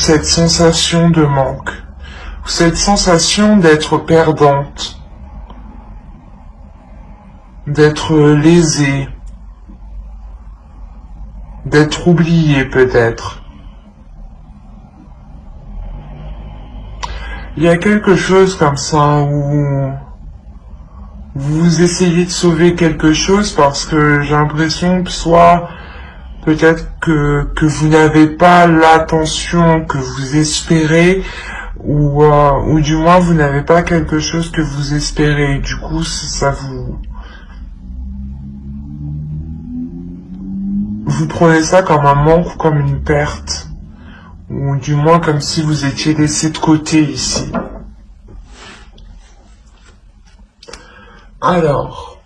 cette sensation de manque, cette sensation d'être perdante, d'être lésée, d'être oubliée peut-être. Il y a quelque chose comme ça où vous essayez de sauver quelque chose parce que j'ai l'impression que soit peut-être que vous n'avez pas l'attention que vous espérez ou du moins vous n'avez pas quelque chose que vous espérez. Du coup, ça vous prenez ça comme un manque, comme une perte. Ou du moins comme si vous étiez laissé de côté ici. Alors,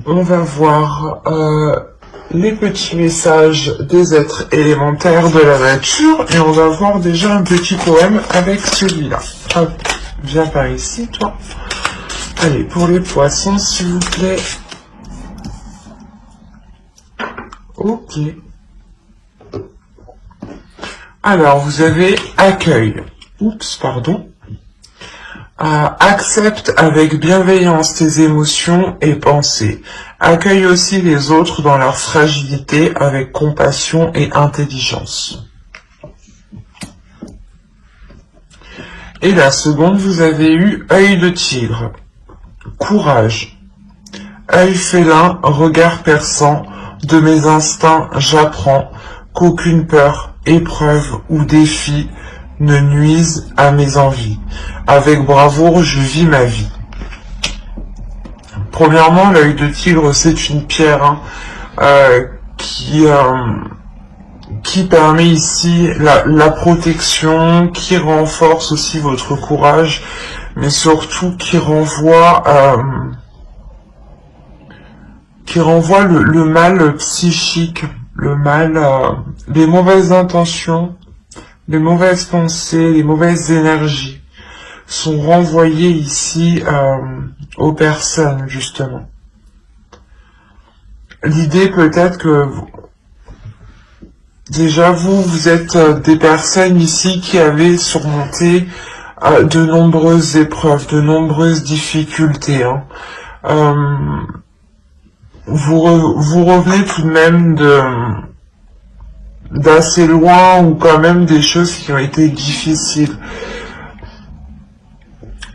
on va voir les petits messages des êtres élémentaires de la nature et on va voir déjà un petit poème avec celui-là. Hop, viens par ici, toi. Allez, pour les poissons, s'il vous plaît. Ok. Alors, vous avez accueil. Oups, pardon. Accepte avec bienveillance tes émotions et pensées. Accueille aussi les autres dans leur fragilité avec compassion et intelligence. Et la seconde, vous avez eu œil de tigre. Courage. Œil félin, regard perçant, de mes instincts j'apprends qu'aucune peur, épreuve ou défi ne nuise à mes envies. Avec bravoure, je vis ma vie. Premièrement, l'œil de tigre, c'est une pierre qui permet ici la protection, qui renforce aussi votre courage, mais surtout qui renvoie le mal psychique, le mal, les mauvaises intentions, les mauvaises pensées, les mauvaises énergies sont renvoyées ici aux personnes, justement. L'idée peut-être que déjà vous êtes des personnes ici qui avez surmonté de nombreuses épreuves, de nombreuses difficultés. Vous revenez tout de même d'assez loin ou quand même des choses qui ont été difficiles.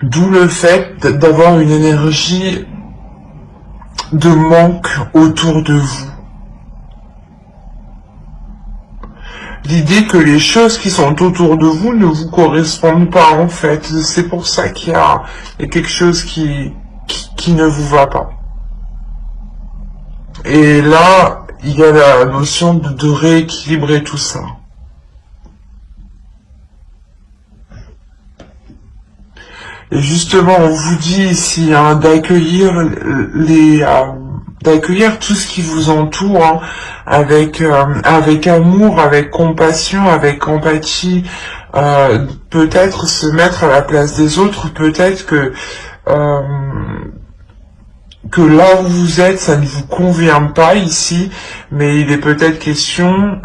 D'où le fait d'avoir une énergie de manque autour de vous. L'idée que les choses qui sont autour de vous ne vous correspondent pas en fait. C'est pour ça qu'il y a quelque chose qui ne vous va pas. Et là, il y a la notion de rééquilibrer tout ça. Et justement, on vous dit ici d'accueillir d'accueillir tout ce qui vous entoure avec amour, avec compassion, avec empathie. Peut-être se mettre à la place des autres. Peut-être que là où vous êtes, ça ne vous convient pas ici, mais il est peut-être question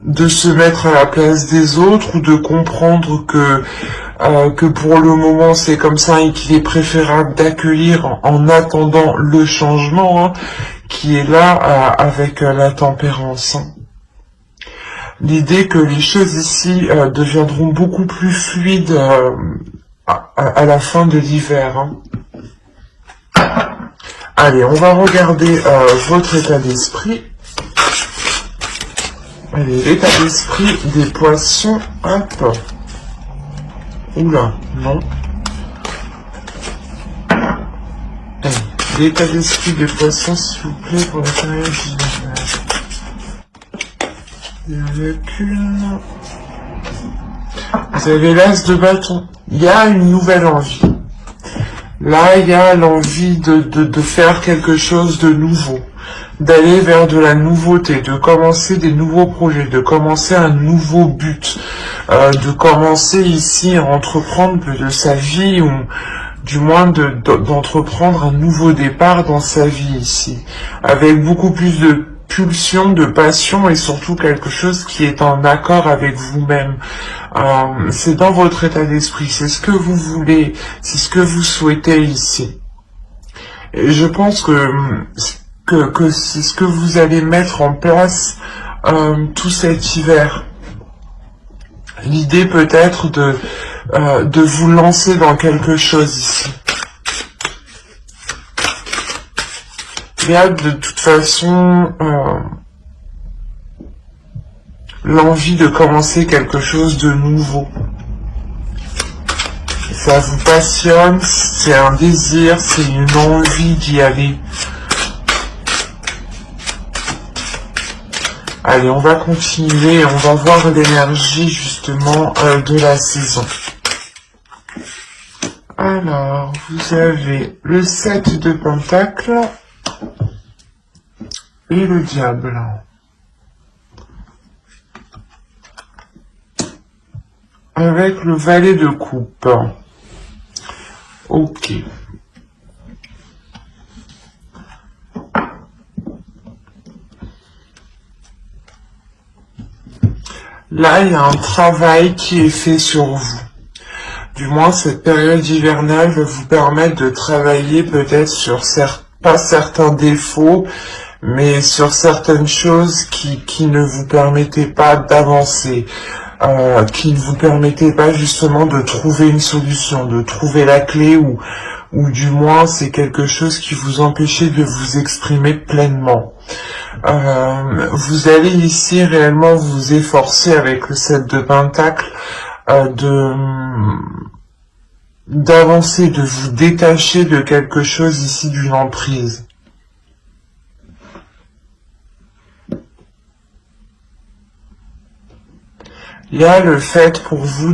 de se mettre à la place des autres ou de comprendre que pour le moment c'est comme ça et qu'il est préférable d'accueillir en attendant le changement qui est là avec la tempérance. L'idée que les choses ici deviendront beaucoup plus fluides à la fin de l'hiver. Allez, on va regarder votre état d'esprit. Allez, l'état d'esprit des poissons, hop. Oula, non. Allez, l'état d'esprit des poissons, s'il vous plaît, pour la période d'hiver. Il n'y en a qu'une. Vous avez l'as de bâton. Il y a une nouvelle envie. Là, il y a l'envie de faire quelque chose de nouveau, d'aller vers de la nouveauté, de commencer des nouveaux projets, de commencer un nouveau but, de commencer ici à entreprendre de sa vie, ou du moins d'entreprendre un nouveau départ dans sa vie ici, avec beaucoup plus de pulsion de passion et surtout quelque chose qui est en accord avec vous-même. C'est dans votre état d'esprit, c'est ce que vous voulez, c'est ce que vous souhaitez ici. Et je pense que c'est ce que vous allez mettre en place tout cet hiver. L'idée peut-être de vous lancer dans quelque chose ici. Il y a de toute façon l'envie de commencer quelque chose de nouveau. Ça vous passionne, c'est un désir, c'est une envie d'y aller. Allez, on va continuer et on va voir l'énergie justement de la saison. Alors, vous avez le 7 de Pentacles et le diable. Avec le valet de coupe. Ok. Là, il y a un travail qui est fait sur vous. Du moins, cette période hivernale va vous permettre de travailler peut-être sur pas certains défauts, mais sur certaines choses qui ne vous permettaient pas d'avancer, qui ne vous permettaient pas justement de trouver une solution, de trouver la clé, ou du moins c'est quelque chose qui vous empêchait de vous exprimer pleinement. Vous allez ici réellement vous efforcer avec le 7 de Pentacles d'avancer, de vous détacher de quelque chose ici, d'une emprise. Il y a le fait pour vous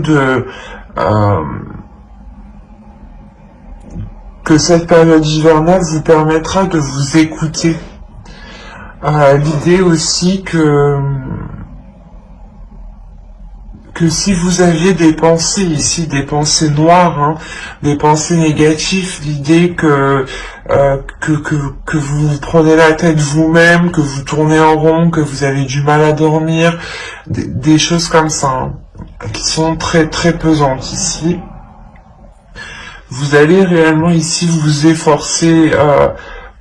que cette période hivernale vous permettra de vous écouter. L'idée aussi que si vous aviez des pensées ici, des pensées noires, des pensées négatives, l'idée que vous prenez la tête vous-même, que vous tournez en rond, que vous avez du mal à dormir, des choses comme ça, qui sont très très pesantes ici. Vous allez réellement ici vous efforcer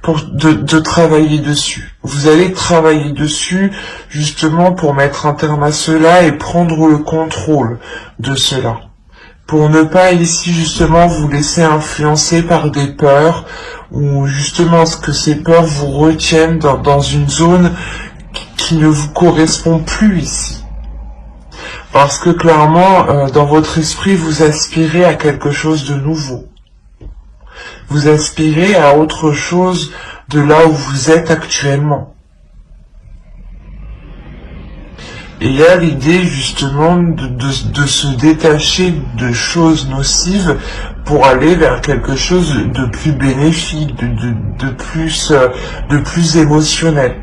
de travailler dessus. Vous allez travailler dessus justement pour mettre un terme à cela et prendre le contrôle de cela. Pour ne pas ici justement vous laisser influencer par des peurs, ou justement ce que ces peurs vous retiennent dans une zone qui ne vous correspond plus ici. Parce que clairement, dans votre esprit, vous aspirez à quelque chose de nouveau. Vous aspirez à autre chose de là où vous êtes actuellement. Et il y a l'idée justement de se détacher de choses nocives pour aller vers quelque chose de plus bénéfique, de plus émotionnel.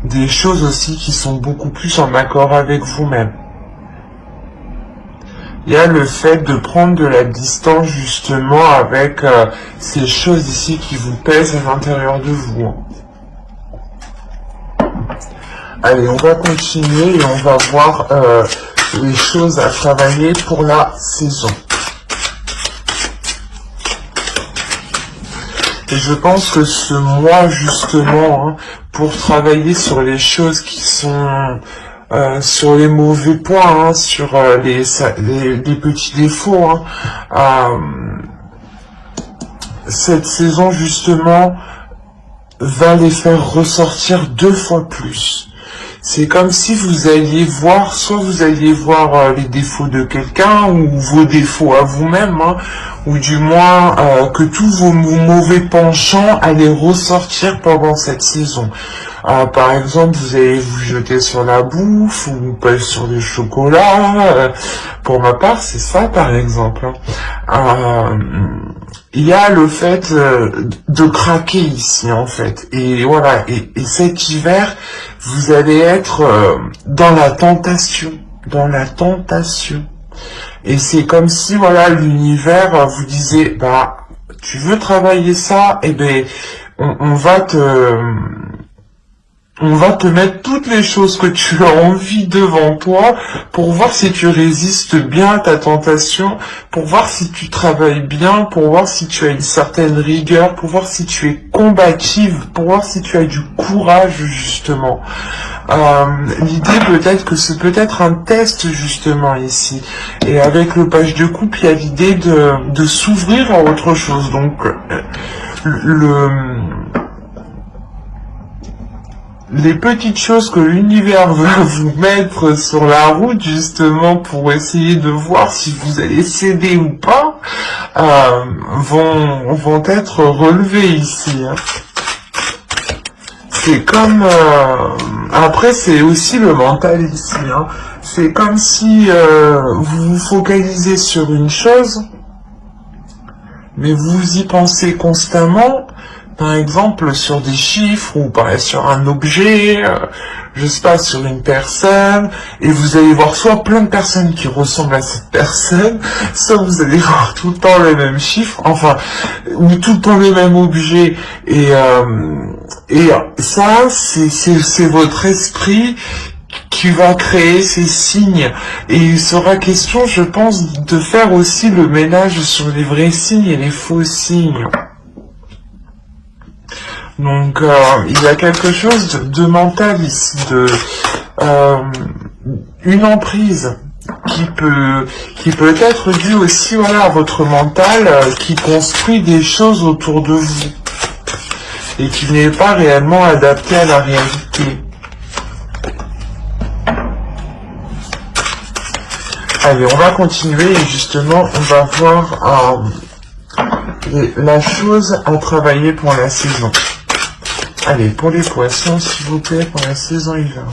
Des choses aussi qui sont beaucoup plus en accord avec vous-même. Il y a le fait de prendre de la distance justement avec ces choses ici qui vous pèsent à l'intérieur de vous. Allez, on va continuer et on va voir les choses à travailler pour la saison. Et je pense que ce mois justement, pour travailler sur les choses qui sont sur les mauvais points, sur les petits défauts, cette saison justement va les faire ressortir 2 fois plus. C'est comme si vous alliez voir, soit vous alliez voir les défauts de quelqu'un, ou vos défauts à vous-même, ou du moins que tous vos mauvais penchants allaient ressortir pendant cette saison. Par exemple, vous allez vous jeter sur la bouffe, ou pas sur les chocolats. Pour ma part, c'est ça par exemple. Il y a le fait de craquer ici en fait. Et voilà, et cet hiver, vous allez être dans la tentation. Et c'est comme si, voilà, l'univers vous disait, bah, tu veux travailler ça, eh ben, on on va te mettre toutes les choses que tu as envie devant toi pour voir si tu résistes bien à ta tentation, pour voir si tu travailles bien, pour voir si tu as une certaine rigueur, pour voir si tu es combative, pour voir si tu as du courage justement. L'idée peut-être que c'est peut-être un test justement ici. Et avec le page de coupe, il y a l'idée de s'ouvrir à autre chose. Donc les petites choses que l'univers veut vous mettre sur la route justement pour essayer de voir si vous allez céder ou pas vont être relevées ici. Hein. C'est comme... après, c'est aussi le mental ici. Hein. C'est comme si vous vous focalisez sur une chose, mais vous y pensez constamment, par exemple sur des chiffres ou sur un objet, je sais pas, sur une personne, et vous allez voir soit plein de personnes qui ressemblent à cette personne, soit vous allez voir tout le temps les mêmes chiffres, enfin, ou tout le temps les mêmes objets, et ça, c'est votre esprit qui va créer ces signes. Et il sera question, je pense, de faire aussi le ménage sur les vrais signes et les faux signes. Donc, il y a quelque chose de mental ici, une emprise qui peut être due aussi, voilà, à votre mental qui construit des choses autour de vous et qui n'est pas réellement adapté à la réalité. Allez, on va continuer et justement, on va voir la chose à travailler pour la saison. Allez, pour les poissons, s'il vous plaît, pour la saison hivernale.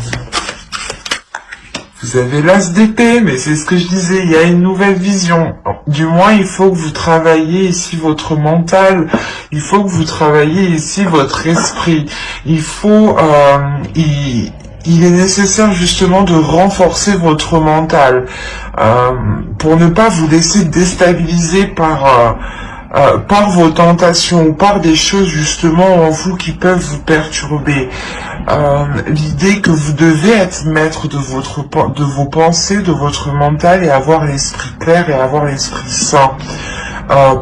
Vous avez l'as d'épée, mais c'est ce que je disais, il y a une nouvelle vision. Du moins, il faut que vous travailliez ici votre mental, il faut que vous travailliez ici votre esprit. Il faut, il est nécessaire justement de renforcer votre mental pour ne pas vous laisser déstabiliser par vos tentations ou par des choses justement en vous qui peuvent vous perturber. L'idée que vous devez être maître de vos pensées, de votre mental et avoir l'esprit clair et avoir l'esprit sain.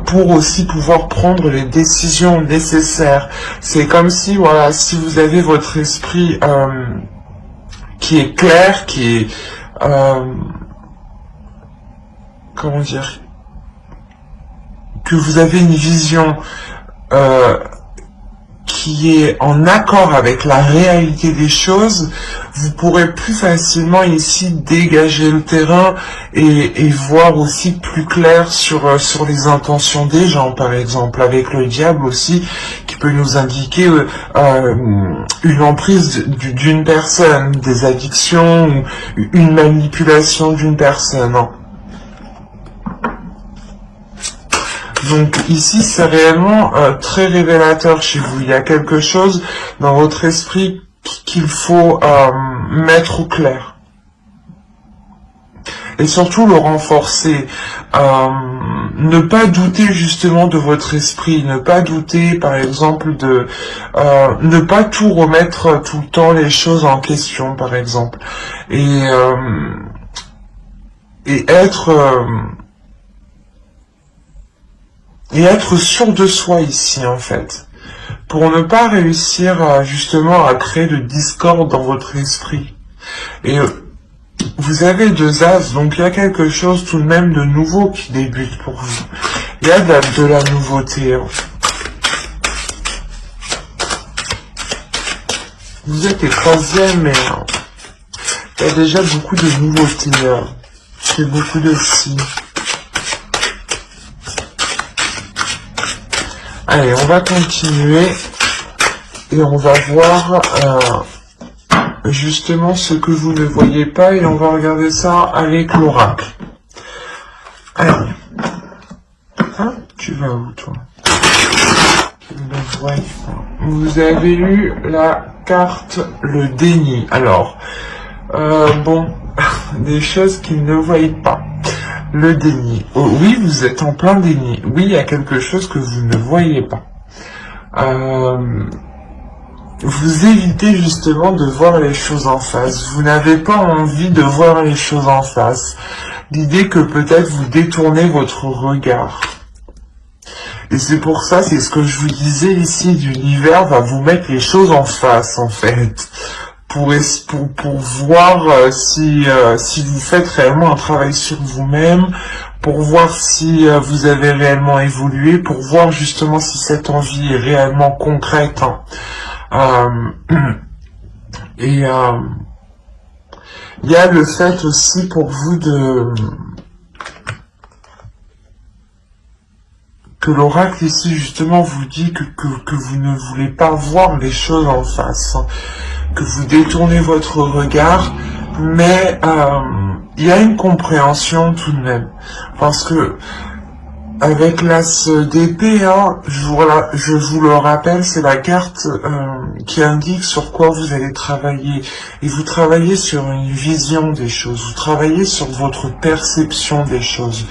Pour aussi pouvoir prendre les décisions nécessaires. C'est comme si, voilà, si vous avez votre esprit qui est clair, qui est... comment dire, que vous avez une vision qui est en accord avec la réalité des choses, vous pourrez plus facilement ici dégager le terrain et voir aussi plus clair sur les intentions des gens, par exemple, avec le diable aussi, qui peut nous indiquer une emprise d'une personne, des addictions, ou une manipulation d'une personne. Hein. Donc ici, c'est réellement très révélateur chez vous. Il y a quelque chose dans votre esprit qu'il faut mettre au clair. Et surtout le renforcer. Ne pas douter justement de votre esprit. Ne pas douter, par exemple, de... ne pas tout remettre tout le temps les choses en question, par exemple. Et être sûr de soi ici, en fait, pour ne pas réussir justement à créer de discorde dans votre esprit. Et vous avez 2 as, donc il y a quelque chose tout de même de nouveau qui débute pour vous. Il y a de la nouveauté. Hein. Vous êtes les 3e, mais il y a déjà beaucoup de nouveautés. C'est beaucoup de signes. Allez, on va continuer et on va voir justement ce que vous ne voyez pas et on va regarder ça avec l'oracle. Allez. Hein, tu vas où toi? Vous avez eu la carte le déni. Alors, bon, des choses qu'ils ne voient pas. Le déni. Oh, oui, vous êtes en plein déni. Oui, il y a quelque chose que vous ne voyez pas. vous évitez justement de voir les choses en face. Vous n'avez pas envie de voir les choses en face. L'idée que peut-être vous détournez votre regard. Et c'est pour ça, c'est ce que je vous disais ici, l'univers va vous mettre les choses en face, en fait. Pour voir si vous faites réellement un travail sur vous-même, pour voir si vous avez réellement évolué, pour voir justement si cette envie est réellement concrète. Hein. Et il y a le fait aussi pour vous que l'oracle ici justement vous dit que vous ne voulez pas voir les choses en face, hein, que vous détournez votre regard, mais il y a une compréhension tout de même, parce que avec l'as d'épée, hein, je vous le rappelle, c'est la carte qui indique sur quoi vous allez travailler. Et vous travaillez sur une vision des choses, vous travaillez sur votre perception des choses.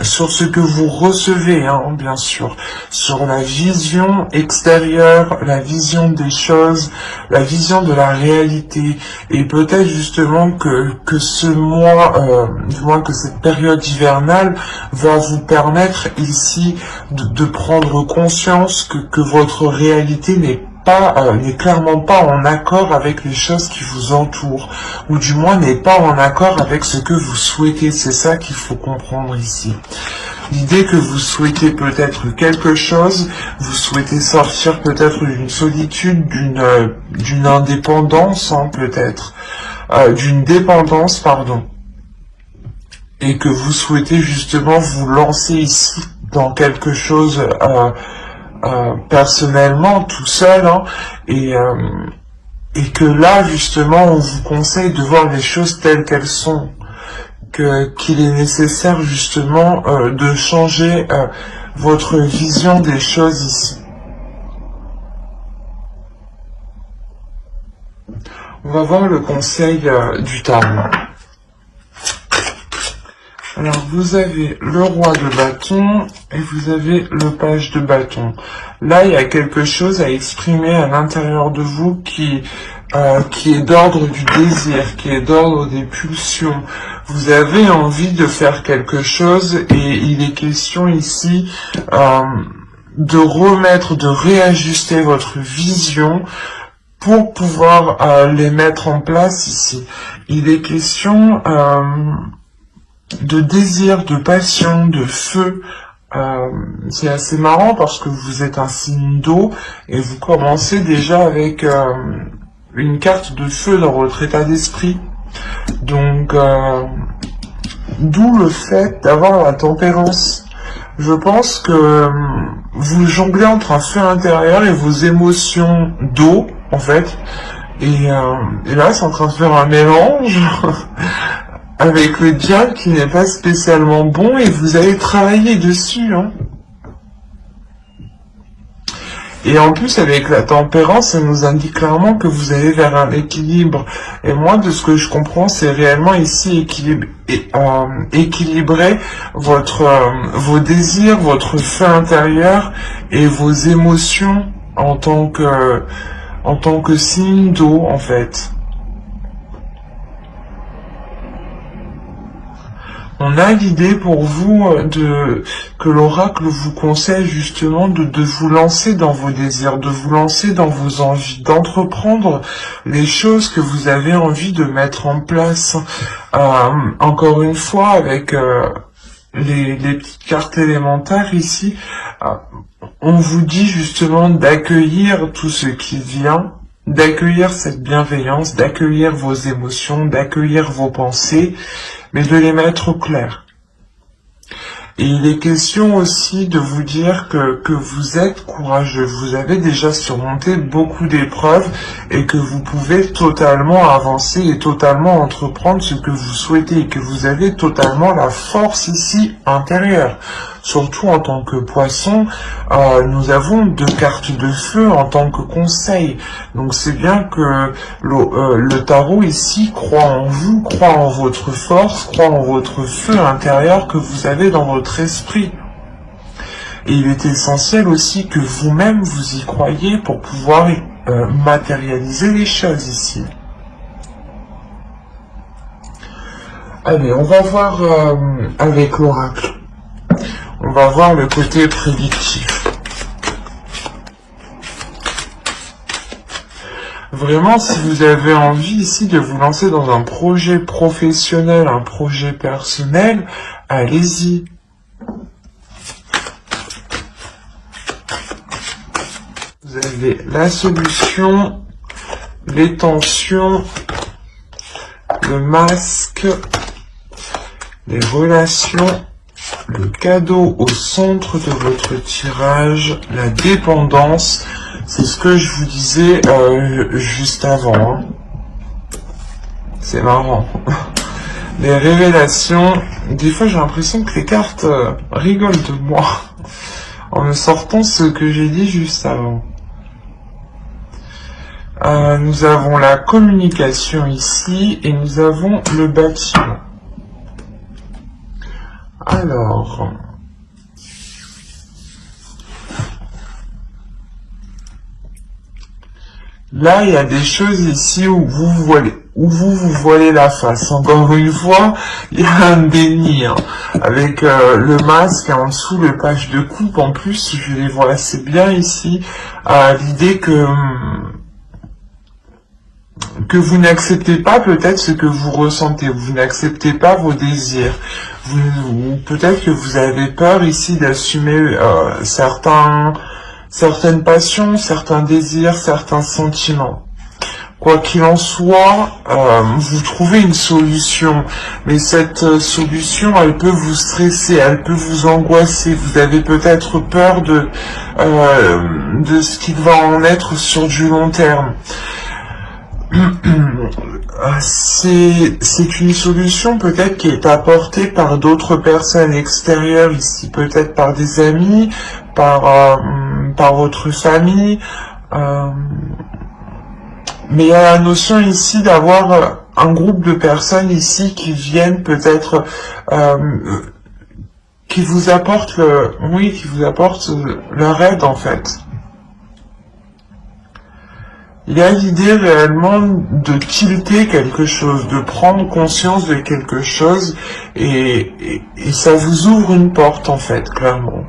Sur ce que vous recevez, hein, bien sûr, sur la vision extérieure, la vision des choses, la vision de la réalité, et peut-être justement que ce mois, du moins que cette période hivernale va vous permettre ici de prendre conscience que votre réalité n'est clairement pas en accord avec les choses qui vous entourent, ou du moins n'est pas en accord avec ce que vous souhaitez. C'est ça qu'il faut comprendre ici. L'idée que vous souhaitez peut-être quelque chose, vous souhaitez sortir peut-être d'une solitude, d'une indépendance, hein, peut-être, d'une dépendance, pardon, et que vous souhaitez justement vous lancer ici dans quelque chose personnellement, tout seul, hein, et que là, justement, on vous conseille de voir les choses telles qu'elles sont, qu'il est nécessaire, justement, de changer votre vision des choses ici. On va voir le conseil du tarot. Alors, vous avez le roi de bâton et vous avez le page de bâton. Là, il y a quelque chose à exprimer à l'intérieur de vous qui est d'ordre du désir, qui est d'ordre des pulsions. Vous avez envie de faire quelque chose et il est question ici de réajuster votre vision pour pouvoir les mettre en place ici. Il est question de désir, de passion, de feu. C'est assez marrant parce que vous êtes un signe d'eau et vous commencez déjà avec une carte de feu dans votre état d'esprit. Donc, d'où le fait d'avoir la tempérance. Je pense que vous jonglez entre un feu intérieur et vos émotions d'eau, en fait. Et là, c'est en train de faire un mélange avec le diable qui n'est pas spécialement bon et vous allez travailler dessus. Hein. Et en plus, avec la tempérance, ça nous indique clairement que vous allez vers un équilibre. Et moi, de ce que je comprends, c'est réellement ici équilibrer vos désirs, votre feu intérieur et vos émotions en tant que signe d'eau, en fait. On a l'idée pour vous que l'oracle vous conseille justement de vous lancer dans vos désirs, de vous lancer dans vos envies, d'entreprendre les choses que vous avez envie de mettre en place. Encore une fois, avec les petites cartes élémentaires ici, on vous dit justement d'accueillir tout ce qui vient, d'accueillir cette bienveillance, d'accueillir vos émotions, d'accueillir vos pensées, mais de les mettre au clair. Et il est question aussi de vous dire que vous êtes courageux, vous avez déjà surmonté beaucoup d'épreuves et que vous pouvez totalement avancer et totalement entreprendre ce que vous souhaitez et que vous avez totalement la force ici intérieure. Surtout en tant que poisson, nous avons 2 cartes de feu en tant que conseil. Donc c'est bien que le tarot ici croit en vous, croit en votre force, croit en votre feu intérieur que vous avez dans votre esprit. Et il est essentiel aussi que vous-même vous y croyez pour pouvoir matérialiser les choses ici. Allez, on va voir avec l'oracle. On va voir le côté prédictif. Vraiment, si vous avez envie ici de vous lancer dans un projet professionnel, un projet personnel, allez-y. Vous avez la solution, les tensions, le masque, les relations, le cadeau au centre de votre tirage, la dépendance. C'est ce que je vous disais juste avant. Hein. C'est marrant. Les révélations. Des fois, j'ai l'impression que les cartes rigolent de moi en me sortant ce que j'ai dit juste avant. Nous avons la communication ici et nous avons le bâtiment. Alors... Là, il y a des choses ici où vous voilez la face. Encore une fois, il y a un déni, hein, avec le masque et en dessous le page de coupe. En plus, je les vois assez bien ici. L'idée que vous n'acceptez pas peut-être ce que vous ressentez, vous n'acceptez pas vos désirs. Peut-être que vous avez peur ici d'assumer certaines passions, certains désirs, certains sentiments. Quoi qu'il en soit, vous trouvez une solution, mais cette solution, elle peut vous stresser, elle peut vous angoisser. Vous avez peut-être peur de ce qu'il va en être sur du long terme. C'est une solution peut-être qui est apportée par d'autres personnes extérieures ici, peut-être par des amis, par votre famille, mais il y a la notion ici d'avoir un groupe de personnes ici qui viennent peut-être, qui vous apportent leur aide en fait. Il y a l'idée réellement de tilter quelque chose, de prendre conscience de quelque chose, et ça vous ouvre une porte en fait, clairement.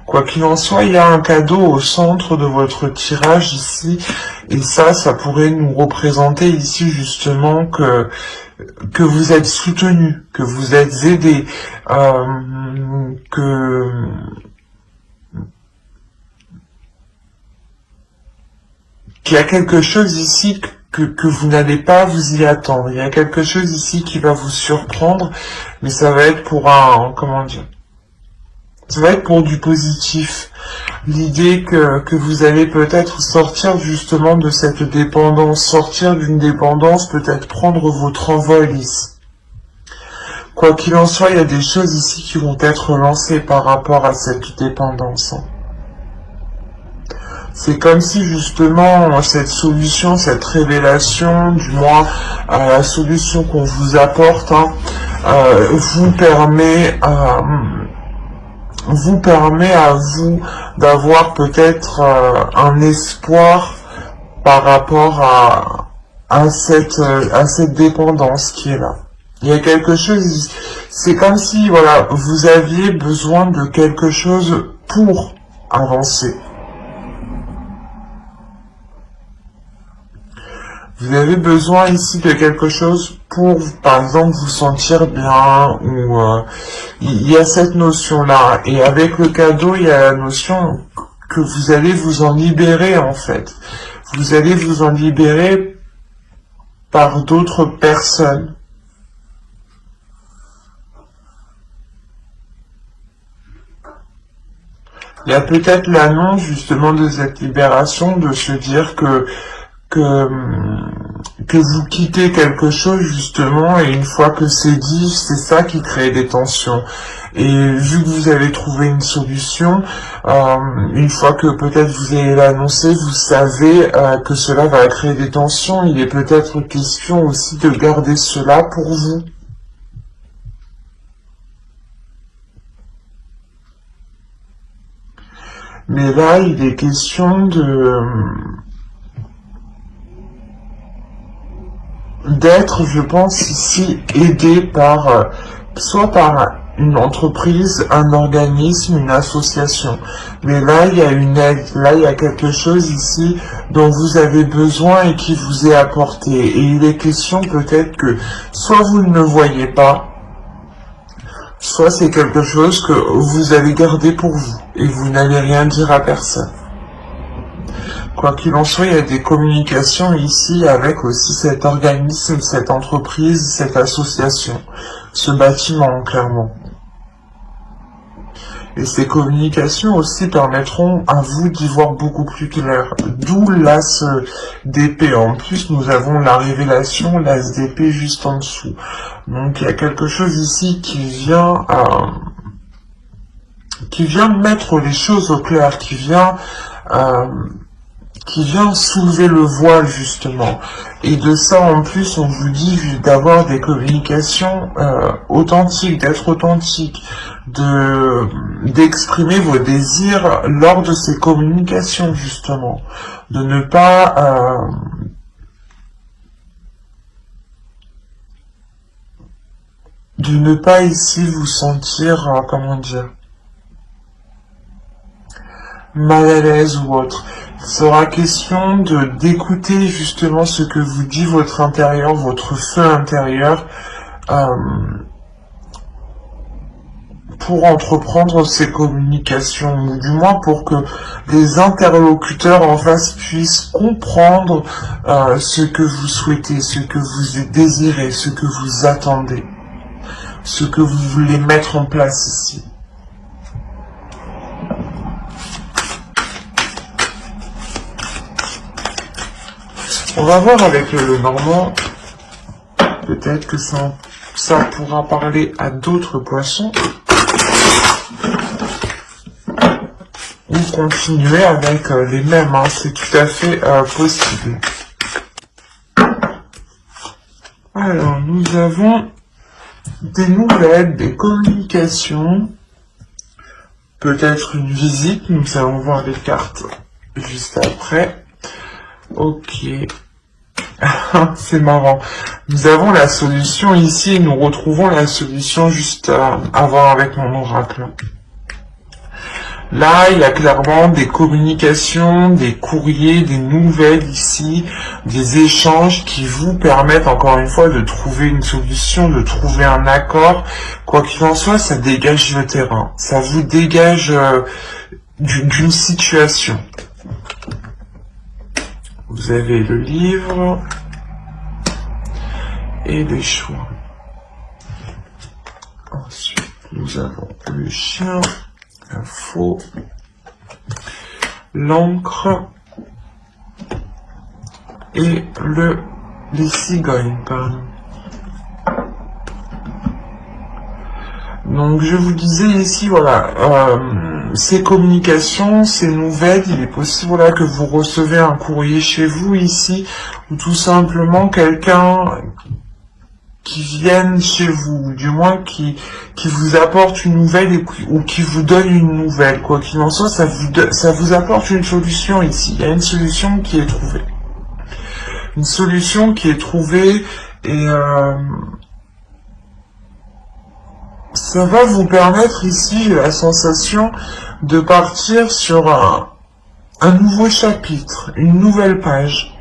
Quoi qu'il en soit, il y a un cadeau au centre de votre tirage ici, et ça pourrait nous représenter ici justement que vous êtes soutenu, que vous êtes aidé, qu'il y a quelque chose ici que vous n'allez pas vous y attendre. Il y a quelque chose ici qui va vous surprendre, mais ça va être pour ça va être pour du positif. L'idée que vous allez peut-être sortir justement de cette dépendance, sortir d'une dépendance, peut-être prendre votre envol ici. Quoi qu'il en soit, il y a des choses ici qui vont être lancées par rapport à cette dépendance. C'est comme si justement cette solution, cette révélation, du moins la solution qu'on vous apporte, vous permet à vous d'avoir peut-être un espoir par rapport à cette dépendance qui est là. Il y a quelque chose, c'est comme si voilà, vous aviez besoin de quelque chose pour avancer. Vous avez besoin ici de quelque chose pour, par exemple, vous sentir bien, ou il y a cette notion-là. Et avec le cadeau, il y a la notion que vous allez vous en libérer, en fait. Vous allez vous en libérer par d'autres personnes. Il y a peut-être l'annonce, justement, de cette libération, de se dire que vous quittez quelque chose justement, et une fois que c'est dit, c'est ça qui crée des tensions. Et vu que vous avez trouvé une solution, une fois que peut-être vous allez l'annoncer, vous savez que cela va créer des tensions. Il est peut-être question aussi de garder cela pour vous. Mais là, il est question d'être, je pense, ici aidé par, soit par une entreprise, un organisme, une association. Mais là, il y a une aide, là, il y a quelque chose ici dont vous avez besoin et qui vous est apporté. Et il est question peut-être que soit vous ne le voyez pas, soit c'est quelque chose que vous avez gardé pour vous et vous n'allez rien dire à personne. Quoi qu'il en soit, il y a des communications ici avec aussi cet organisme, cette entreprise, cette association, ce bâtiment, clairement. Et ces communications aussi permettront à vous d'y voir beaucoup plus clair. D'où l'as d'épée. En plus, nous avons la révélation, l'as d'épée juste en dessous. Donc il y a quelque chose ici qui vient mettre les choses au clair, qui vient soulever le voile justement. Et de ça en plus on vous dit d'avoir des communications authentiques, d'être authentique, d'exprimer vos désirs lors de ces communications justement, de ne pas ici vous sentir comment dire, mal à l'aise ou autre. Il sera question d'écouter justement ce que vous dit votre intérieur, votre feu intérieur, pour entreprendre ces communications, ou du moins pour que les interlocuteurs en face puissent comprendre ce que vous souhaitez, ce que vous désirez, ce que vous attendez, ce que vous voulez mettre en place ici. On va voir avec le Normand, peut-être que ça pourra parler à d'autres poissons, ou continuer avec les mêmes, hein, c'est tout à fait possible. Alors, nous avons des nouvelles, des communications, peut-être une visite, nous allons voir les cartes juste après. Ok, c'est marrant. Nous avons la solution ici et nous retrouvons la solution juste avant avec mon oracle. Là, il y a clairement des communications, des courriers, des nouvelles ici, des échanges qui vous permettent encore une fois de trouver une solution, de trouver un accord. Quoi qu'il en soit, ça dégage le terrain. Ça vous dégage d'une situation. Vous avez le livre et les choix. Ensuite, nous avons le chien, la faux, l'encre et les cigognes, pardon. Donc je vous disais ici, voilà, ces communications, ces nouvelles, il est possible voilà, que vous recevez un courrier chez vous ici, ou tout simplement quelqu'un qui vienne chez vous, ou du moins qui vous apporte une nouvelle ou qui vous donne une nouvelle. Quoi qu'il en soit, ça vous apporte une solution ici. Il y a une solution qui est trouvée. Une solution qui est trouvée et ça va vous permettre ici, j'ai la sensation, de partir sur un nouveau chapitre, une nouvelle page.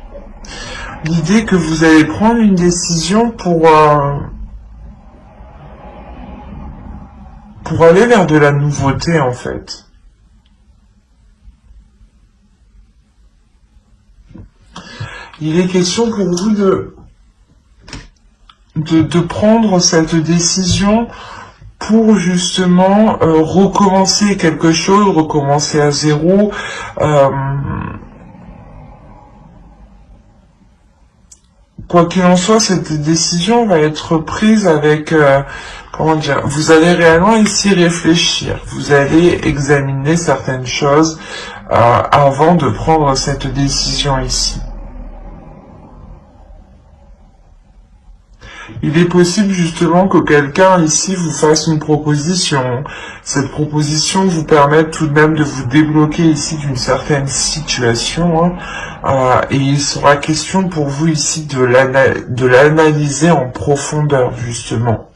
L'idée que vous allez prendre une décision pour aller vers de la nouveauté en fait. Il est question pour vous de prendre cette décision pour justement recommencer quelque chose, recommencer à zéro, quoi qu'il en soit, cette décision va être prise avec, comment dire, vous allez réellement ici réfléchir, vous allez examiner certaines choses avant de prendre cette décision ici. Il est possible justement que quelqu'un ici vous fasse une proposition. Cette proposition vous permette tout de même de vous débloquer ici d'une certaine situation. Et il sera question pour vous ici de l'analyser en profondeur justement.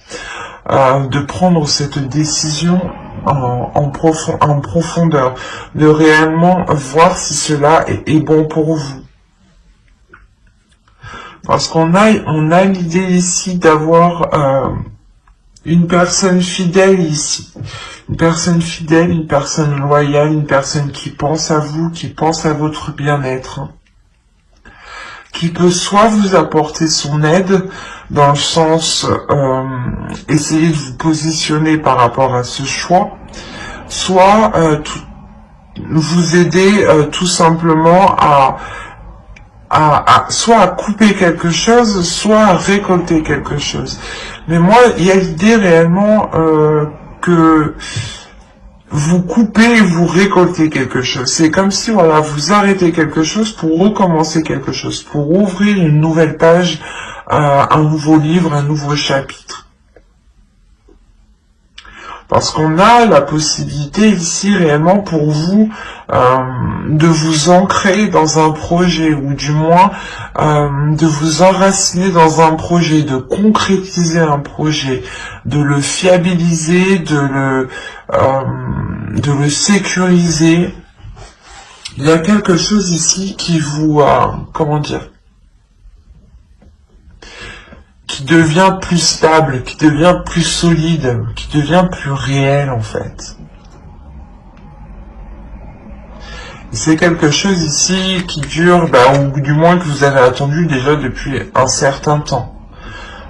De prendre cette décision en profondeur. De réellement voir si cela est bon pour vous. Parce qu'on a l'idée ici d'avoir une personne fidèle ici. Une personne fidèle, une personne loyale, une personne qui pense à vous, qui pense à votre bien-être. Qui peut soit vous apporter son aide, dans le sens essayer de vous positionner par rapport à ce choix, soit vous aider tout simplement soit à couper quelque chose, soit à récolter quelque chose. Mais moi, il y a l'idée réellement que vous coupez et vous récoltez quelque chose. C'est comme si, voilà, vous arrêtez quelque chose pour recommencer quelque chose, pour ouvrir une nouvelle page, un nouveau livre, un nouveau chapitre. Parce qu'on a la possibilité ici réellement pour vous de vous ancrer dans un projet, ou du moins de vous enraciner dans un projet, de concrétiser un projet, de le fiabiliser, de le sécuriser. Il y a quelque chose ici qui vous, comment dire, qui devient plus stable, qui devient plus solide, qui devient plus réel en fait. C'est quelque chose ici qui dure, ou du moins que vous avez attendu déjà depuis un certain temps.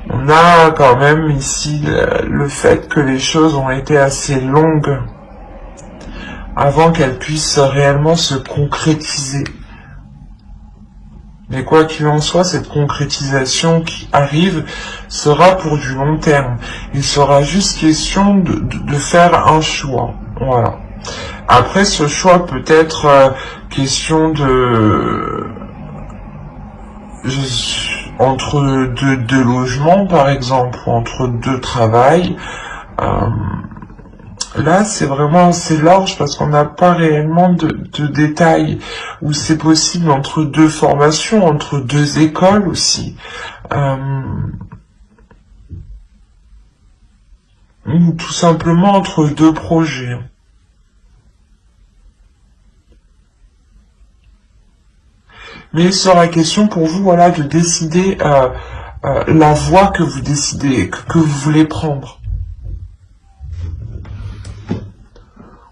On a quand même ici le fait que les choses ont été assez longues avant qu'elles puissent réellement se concrétiser. Mais quoi qu'il en soit, cette concrétisation qui arrive sera pour du long terme. Il sera juste question de faire un choix. Voilà. Après, ce choix peut être question entre deux logements, par exemple, ou entre deux travails. Là, c'est vraiment assez large parce qu'on n'a pas réellement de détails, où c'est possible entre deux formations, entre deux écoles aussi, ou tout simplement entre deux projets. Mais il sera question pour vous, voilà, de décider la voie que vous décidez, que vous voulez prendre.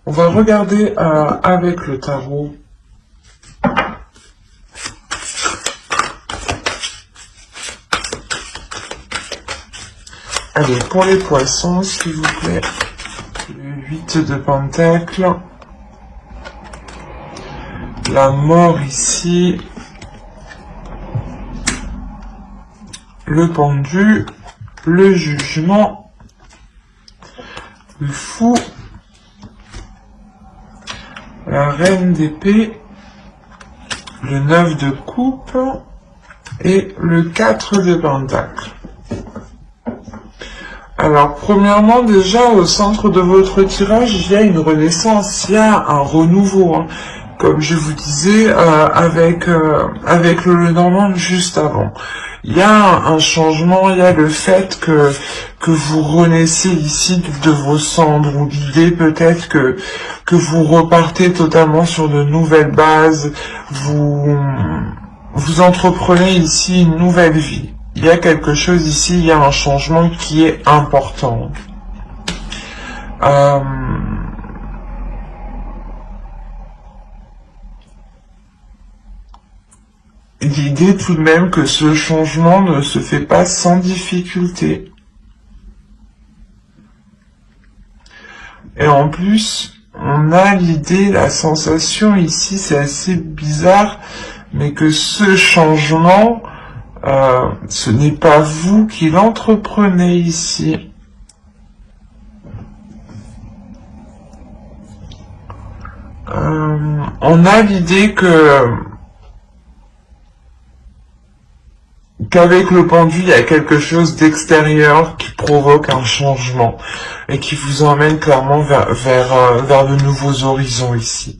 On va regarder avec le tarot. Allez, pour les poissons, s'il vous plaît. Le 8 de Pentacle. La mort ici. Le pendu. Le jugement. Le fou. La reine d'épée, le 9 de coupe et le 4 de pentacle. Alors, premièrement, déjà, au centre de votre tirage, il y a une renaissance, il y a un renouveau, comme je vous disais, avec le Lenormand juste avant. Il y a un changement, il y a le fait que vous renaissez ici de vos cendres, ou l'idée peut-être que vous repartez totalement sur de nouvelles bases, vous entreprenez ici une nouvelle vie. Il y a quelque chose ici, il y a un changement qui est important. L'idée tout de même que ce changement ne se fait pas sans difficulté. Et en plus, on a l'idée, la sensation ici, c'est assez bizarre, mais que ce changement, ce n'est pas vous qui l'entreprenez ici. On a l'idée qu'avec le pendu, il y a quelque chose d'extérieur qui provoque un changement et qui vous emmène clairement vers de nouveaux horizons ici.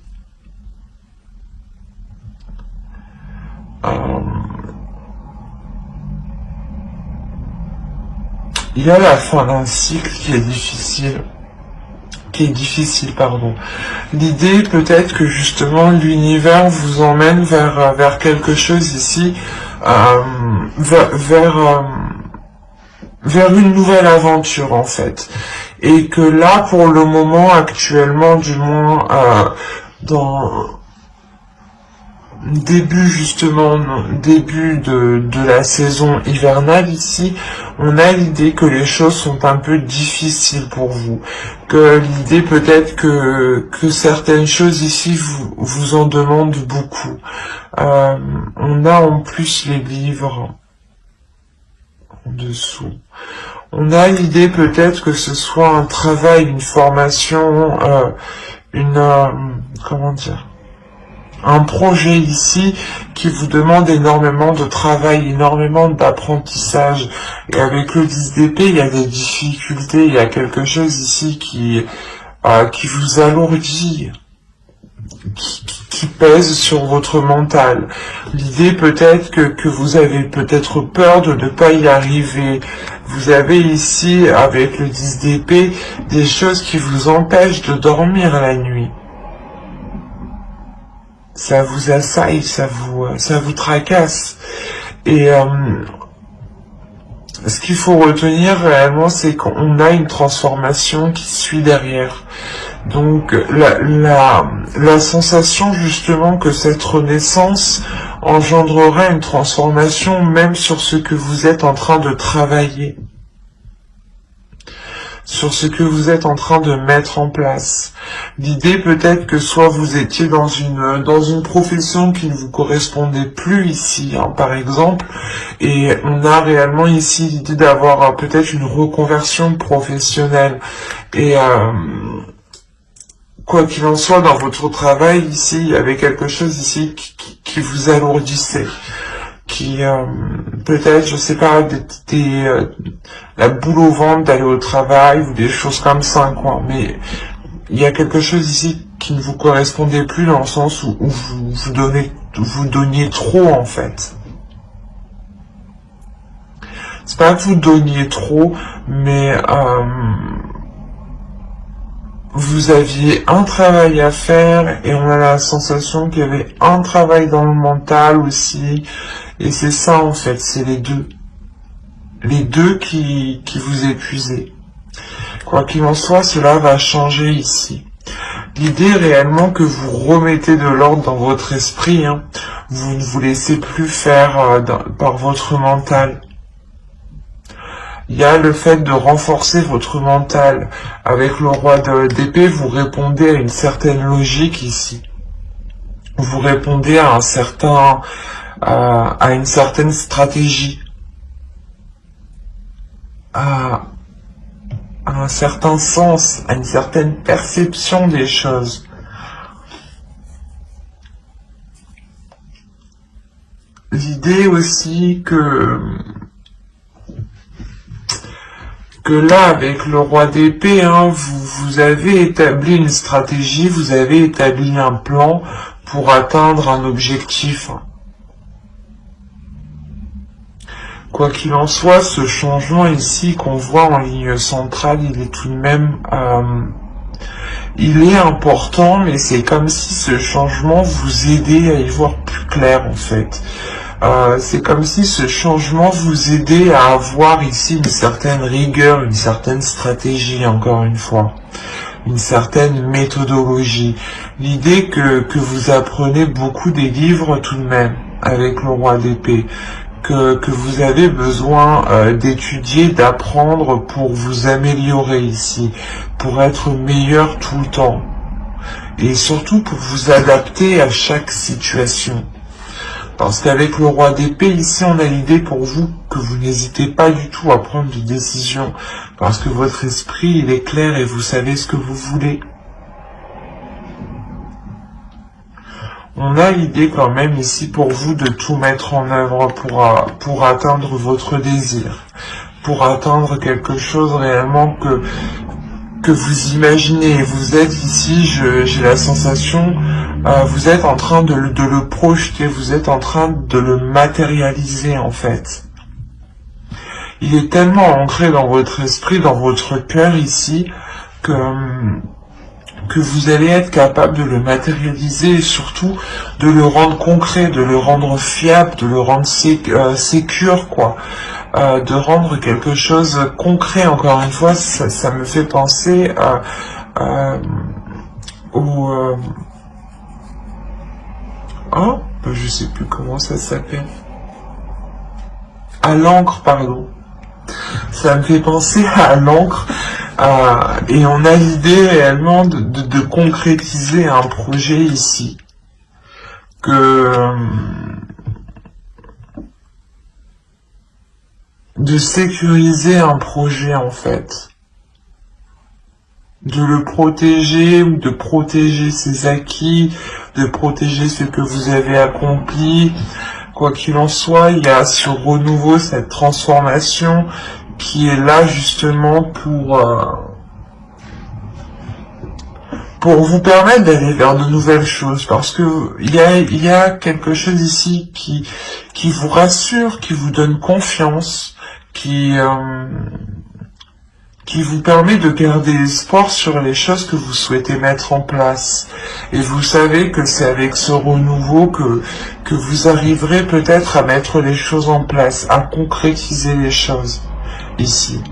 Il y a la fin d'un cycle qui est difficile. Pardon. L'idée peut-être que justement l'univers vous emmène vers quelque chose ici, vers une nouvelle aventure en fait. Et que là, pour le moment, actuellement, du moins, dans début de la saison hivernale ici, on a l'idée que les choses sont un peu difficiles pour vous, que l'idée peut-être que certaines choses ici vous en demandent beaucoup. On a en plus les livres en dessous. On a l'idée peut-être que ce soit un travail, une formation, comment dire, un projet ici qui vous demande énormément de travail, énormément d'apprentissage. Et avec le 10 d'épée, il y a des difficultés, il y a quelque chose ici qui vous alourdit, qui pèse sur votre mental. L'idée peut-être que vous avez peut-être peur de ne pas y arriver. Vous avez ici, avec le 10 d'épée, des choses qui vous empêchent de dormir la nuit. Ça vous assaille, ça vous tracasse. Et ce qu'il faut retenir réellement, c'est qu'on a une transformation qui suit derrière. Donc la sensation justement que cette renaissance engendrera une transformation même sur ce que vous êtes en train de travailler, sur ce que vous êtes en train de mettre en place. L'idée peut-être que soit vous étiez dans une profession qui ne vous correspondait plus ici, hein, par exemple, et on a réellement ici l'idée d'avoir peut-être une reconversion professionnelle. Et quoi qu'il en soit, dans votre travail ici, il y avait quelque chose ici qui vous alourdissait, qui peut-être, je sais pas, la boule au ventre d'aller au travail ou des choses comme ça, quoi. Mais il y a quelque chose ici qui ne vous correspondait plus dans le sens où vous donniez trop en fait. C'est pas que vous donniez trop, mais vous aviez un travail à faire et on a la sensation qu'il y avait un travail dans le mental aussi. Et c'est ça en fait, c'est les deux. Les deux qui vous épuisaient. Quoi qu'il en soit, cela va changer ici. L'idée réellement que vous remettez de l'ordre dans votre esprit, hein, vous ne vous laissez plus faire par votre mental. Il y a le fait de renforcer votre mental. Avec le roi d'épée, vous répondez à une certaine logique ici. Vous répondez à une certaine stratégie. À un certain sens, à une certaine perception des choses. L'idée aussi que là, avec le roi d'épée, hein, vous avez établi une stratégie, vous avez établi un plan pour atteindre un objectif. Quoi qu'il en soit, ce changement ici qu'on voit en ligne centrale, il est tout de même... il est important, mais c'est comme si ce changement vous aidait à y voir plus clair en fait. C'est comme si ce changement vous aidait à avoir ici une certaine rigueur, une certaine stratégie, encore une fois, une certaine méthodologie. L'idée que vous apprenez beaucoup des livres tout de même, avec le roi d'épée, que vous avez besoin d'étudier, d'apprendre pour vous améliorer ici, pour être meilleur tout le temps, et surtout pour vous adapter à chaque situation. Parce qu'avec le roi d'épée, ici, on a l'idée pour vous que vous n'hésitez pas du tout à prendre des décisions. Parce que votre esprit, il est clair et vous savez ce que vous voulez. On a l'idée quand même ici pour vous de tout mettre en œuvre pour atteindre votre désir, pour atteindre quelque chose réellement que vous imaginez. Vous êtes ici, j'ai la sensation, vous êtes en train de le projeter, vous êtes en train de le matérialiser en fait. Il est tellement ancré dans votre esprit, dans votre cœur ici, que vous allez être capable de le matérialiser et surtout de le rendre concret, de le rendre fiable, de le rendre sécure, quoi. De rendre quelque chose concret, encore une fois, ça me fait penser au... je sais plus comment ça s'appelle. À l'encre, pardon. Ça me fait penser à l'encre. Et on a l'idée réellement de concrétiser un projet ici. De sécuriser un projet en fait. De le protéger ou de protéger ses acquis, de protéger ce que vous avez accompli. Quoi qu'il en soit, il y a ce renouveau, cette transformation qui est là justement pour vous permettre d'aller vers de nouvelles choses, parce que il y a quelque chose ici qui vous rassure, qui vous donne confiance, qui vous permet de garder espoir sur les choses que vous souhaitez mettre en place. Et vous savez que c'est avec ce renouveau que vous arriverez peut-être à mettre les choses en place, à concrétiser les choses ici.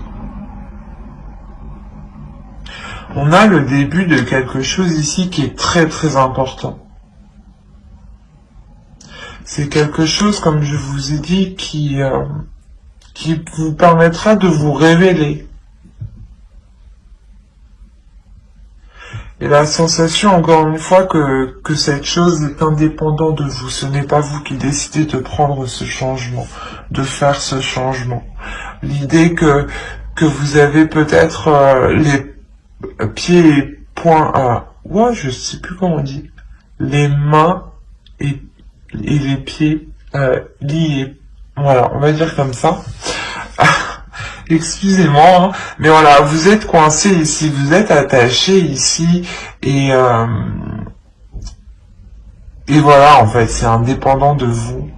On a le début de quelque chose ici qui est très très important. C'est quelque chose, comme je vous ai dit, qui vous permettra de vous révéler. Et la sensation, encore une fois, que cette chose est indépendante de vous. Ce n'est pas vous qui décidez de prendre ce changement, de faire ce changement. L'idée que vous avez peut-être les pieds et poings je sais plus comment on dit. Les mains et les pieds liés. Voilà, on va dire comme ça. Excusez-moi, hein, mais voilà, vous êtes coincé ici, vous êtes attaché ici, et voilà, en fait, c'est indépendant de vous.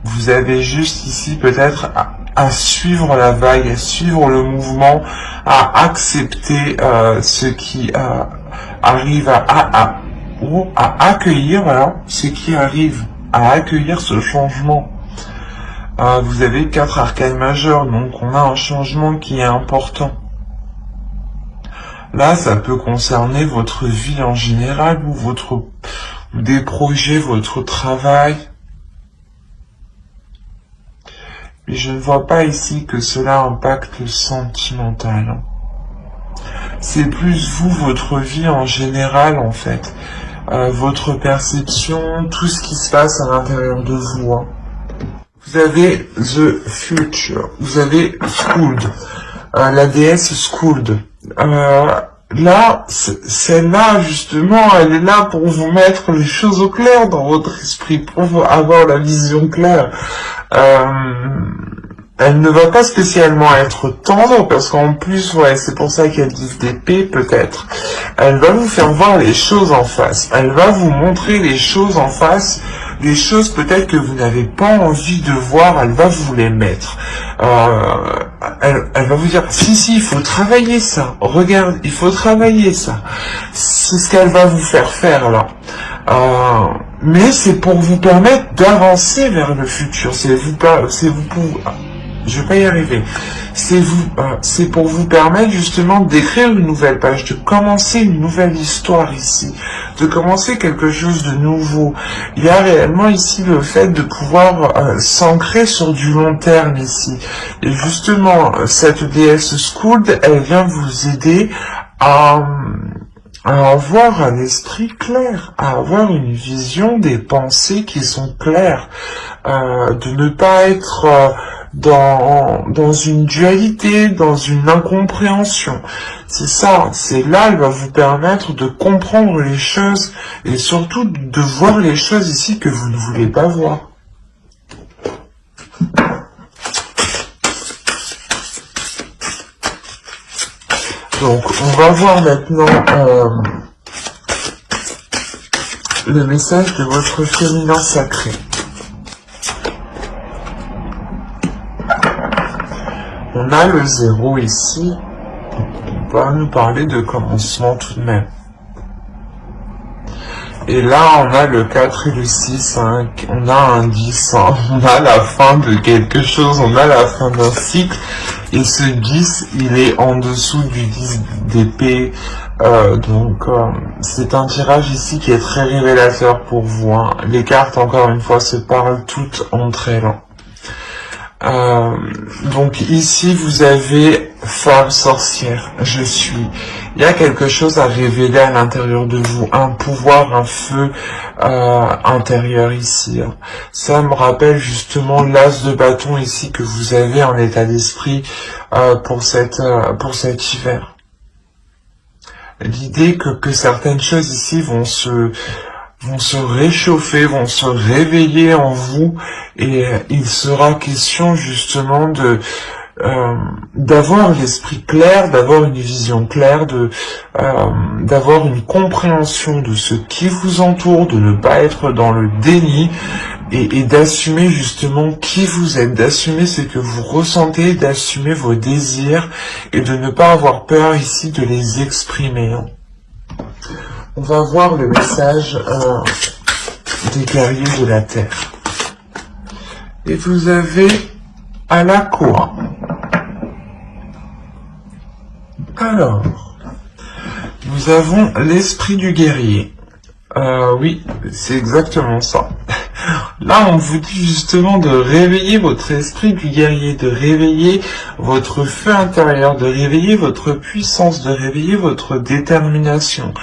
Vous avez juste ici peut-être à suivre la vague, à suivre le mouvement, à accepter ce qui arrive, à accueillir, voilà, ce qui arrive, à accueillir ce changement. Vous avez 4 arcanes majeurs, donc on a un changement qui est important. Là, ça peut concerner votre vie en général, ou des projets, votre travail. Mais je ne vois pas ici que cela impacte le sentimental. C'est plus vous, votre vie en général, en fait. Votre perception, tout ce qui se passe à l'intérieur de vous. Hein. Vous avez The Future, vous avez Skuld, la déesse Skuld. Là, celle-là, justement, elle est là pour vous mettre les choses au clair dans votre esprit, pour avoir la vision claire. Elle ne va pas spécialement être tendre, parce qu'en plus, ouais, c'est pour ça qu'elle dit d'épée, peut-être. Elle va vous faire voir les choses en face. Elle va vous montrer les choses en face, des choses peut-être que vous n'avez pas envie de voir, elle va vous les mettre. Elle va vous dire, si, il faut travailler ça. Regarde, il faut travailler ça. C'est ce qu'elle va vous faire faire, là. Mais c'est pour vous permettre d'avancer vers le futur. Je vais pas y arriver. C'est pour vous permettre justement d'écrire une nouvelle page, de commencer une nouvelle histoire ici, de commencer quelque chose de nouveau. Il y a réellement ici le fait de pouvoir s'ancrer sur du long terme ici. Et justement, cette déesse Skuld, elle vient vous aider à avoir un esprit clair, à avoir une vision des pensées qui sont claires, de ne pas être dans une dualité, dans une incompréhension. C'est ça, c'est là, elle va vous permettre de comprendre les choses et surtout de voir les choses ici que vous ne voulez pas voir. Donc, on va voir maintenant le message de votre féminin sacré. On a le 0 ici, on va nous parler de commencement tout de même. Et là, on a le 4 et le 6, hein, on a un 10, hein, on a la fin de quelque chose, on a la fin d'un cycle. Et ce 10, il est en dessous du 10 d'épée. Donc, c'est un tirage ici qui est très révélateur pour vous. Hein. Les cartes, encore une fois, se parlent toutes entre elles. Donc ici, vous avez femme sorcière, je suis. Il y a quelque chose à révéler à l'intérieur de vous, un pouvoir, un feu intérieur ici. Ça me rappelle justement l'as de bâton ici que vous avez en état d'esprit pour cet hiver. L'idée que certaines choses ici vont se réchauffer, vont se réveiller en vous, et il sera question justement de d'avoir l'esprit clair, d'avoir une vision claire, d'avoir une compréhension de ce qui vous entoure, de ne pas être dans le déni, et d'assumer justement qui vous êtes, d'assumer ce que vous ressentez, d'assumer vos désirs, et de ne pas avoir peur ici de les exprimer. On va voir le message des guerriers de la Terre. Et vous avez à la cour. Alors, nous avons l'esprit du guerrier. Oui, c'est exactement ça. Là, on vous dit justement de réveiller votre esprit du guerrier, de réveiller votre feu intérieur, de réveiller votre puissance, de réveiller votre détermination.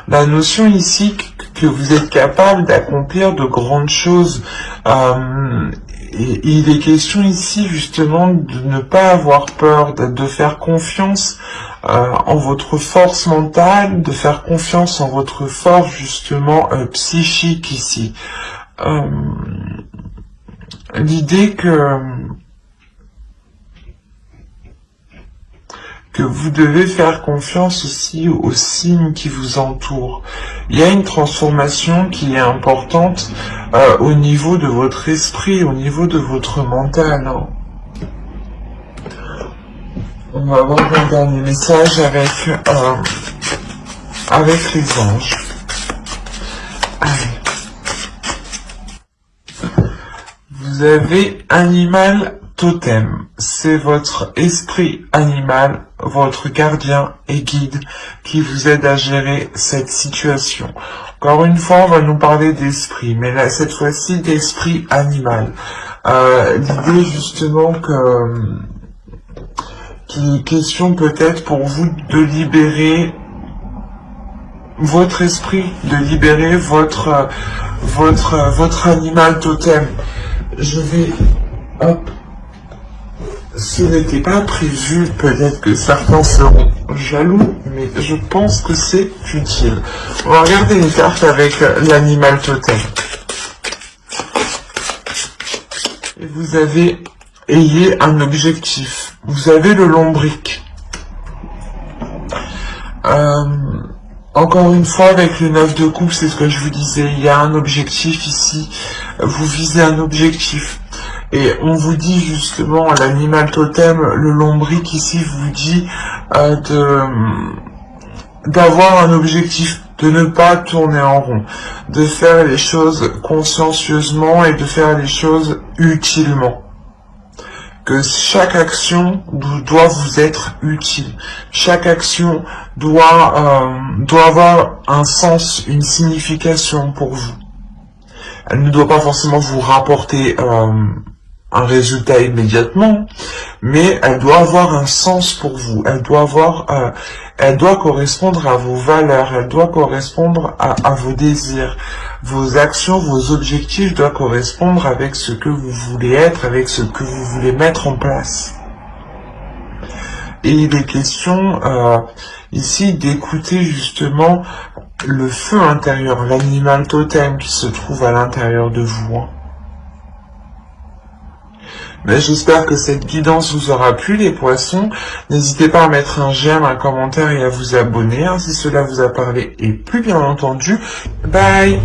La notion ici que vous êtes capable d'accomplir de grandes choses. Et il est question ici justement de ne pas avoir peur, de faire confiance en votre force mentale, de faire confiance en votre force justement psychique ici. L'idée que vous devez faire confiance aussi aux signes qui vous entourent. Il y a une transformation qui est importante au niveau de votre esprit, au niveau de votre mental. Hein. On va voir un dernier message avec les anges. Allez. Vous avez animal totem, c'est votre esprit animal, votre gardien et guide qui vous aide à gérer cette situation. Encore une fois, on va nous parler d'esprit, mais là, cette fois-ci d'esprit animal. L'idée justement qu'il est question peut-être pour vous de libérer votre esprit, de libérer votre animal totem. Je vais... Hop. Ce n'était pas prévu, peut-être que certains seront jaloux, mais je pense que c'est utile. On va regarder les cartes avec l'animal totem. Et vous ayez un objectif. Vous avez le lombric. Encore une fois, avec le 9 de coupe, c'est ce que je vous disais, il y a un objectif ici. Vous visez un objectif. Et on vous dit justement, l'animal totem, le lombric ici vous dit d'avoir un objectif, de ne pas tourner en rond, de faire les choses consciencieusement et de faire les choses utilement. Que chaque action doit vous être utile. Chaque action doit avoir un sens, une signification pour vous. Elle ne doit pas forcément vous rapporter un résultat immédiatement, mais elle doit avoir un sens pour vous. Elle doit correspondre à vos valeurs. Elle doit correspondre à vos désirs. Vos actions, vos objectifs doivent correspondre avec ce que vous voulez être, avec ce que vous voulez mettre en place. Et il est question ici d'écouter justement le feu intérieur, l'animal totem qui se trouve à l'intérieur de vous. Mais j'espère que cette guidance vous aura plu, les poissons. N'hésitez pas à mettre un j'aime, un commentaire et à vous abonner si cela vous a parlé. Et plus bien entendu, bye!